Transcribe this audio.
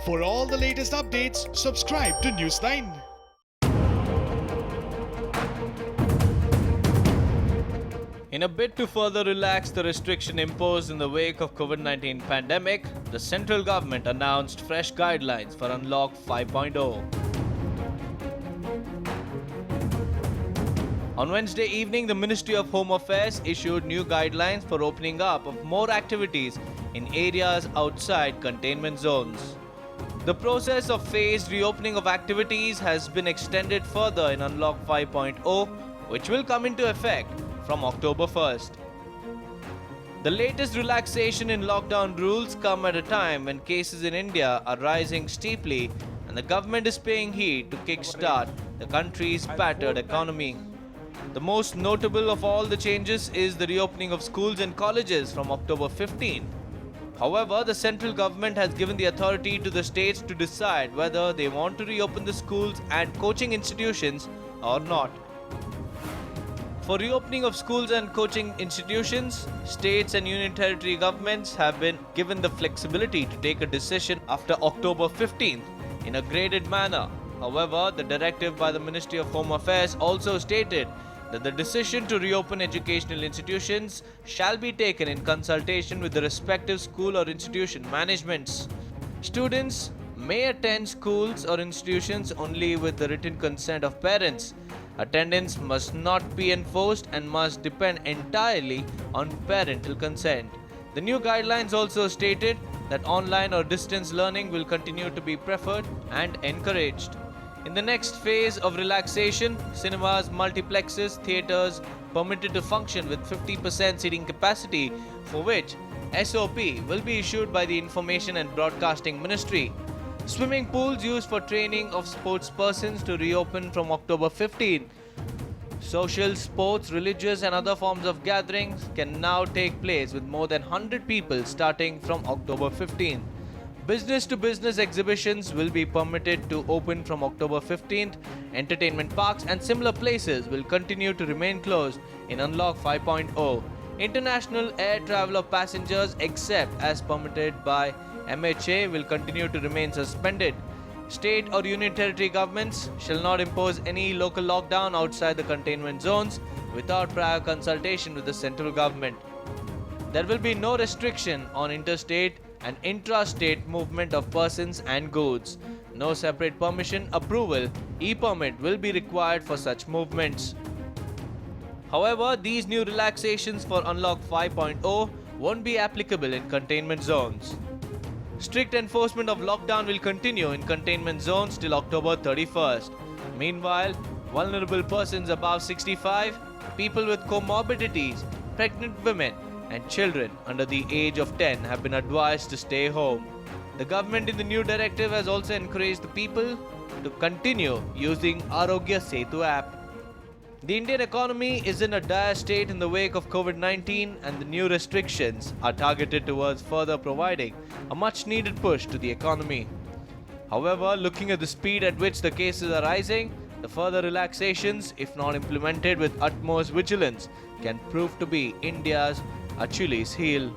For all the latest updates, subscribe to Newsline. In a bid to further relax the restriction imposed in the wake of COVID-19 pandemic, the central government announced fresh guidelines for Unlock 5.0. On Wednesday evening, the Ministry of Home Affairs issued new guidelines for opening up of more activities in areas outside containment zones. The process of phased reopening of activities has been extended further in Unlock 5.0, which will come into effect from October 1st. The latest relaxation in lockdown rules come at a time when cases in India are rising steeply and the government is paying heed to kickstart the country's battered economy. The most notable of all the changes is the reopening of schools and colleges from October 15. However, the central government has given the authority to the states to decide whether they want to reopen the schools and coaching institutions or not. For reopening of schools and coaching institutions, states and union territory governments have been given the flexibility to take a decision after October 15th in a graded manner. However, the directive by the Ministry of Home Affairs also stated that the decision to reopen educational institutions shall be taken in consultation with the respective school or institution managements. Students may attend schools or institutions only with the written consent of parents. Attendance must not be enforced and must depend entirely on parental consent. The new guidelines also stated that online or distance learning will continue to be preferred and encouraged. In the next phase of relaxation, cinemas, multiplexes, theatres permitted to function with 50% seating capacity, for which SOP will be issued by the Information and Broadcasting Ministry. Swimming pools used for training of sports persons to reopen from October 15. Social, sports, religious and other forms of gatherings can now take place with more than 100 people starting from October 15. Business-to-business exhibitions will be permitted to open from October 15th. Entertainment parks and similar places will continue to remain closed in Unlock 5.0. International air travel of passengers except as permitted by MHA will continue to remain suspended. State or union territory governments shall not impose any local lockdown outside the containment zones without prior consultation with the central government. There will be no restriction on interstate and intra-state movement of persons and goods. No separate permission approval, e-permit, will be required for such movements. However, these new relaxations for Unlock 5.0 won't be applicable in containment zones. Strict enforcement of lockdown will continue in containment zones till October 31st. Meanwhile, vulnerable persons above 65, people with comorbidities, pregnant women, and children under the age of 10 have been advised to stay home. The government in the new directive has also encouraged the people to continue using Arogya Setu app. The Indian economy is in a dire state in the wake of COVID-19 and the new restrictions are targeted towards further providing a much needed push to the economy. However, looking at the speed at which the cases are rising, the further relaxations, if not implemented with utmost vigilance, can prove to be India's Achilles heel.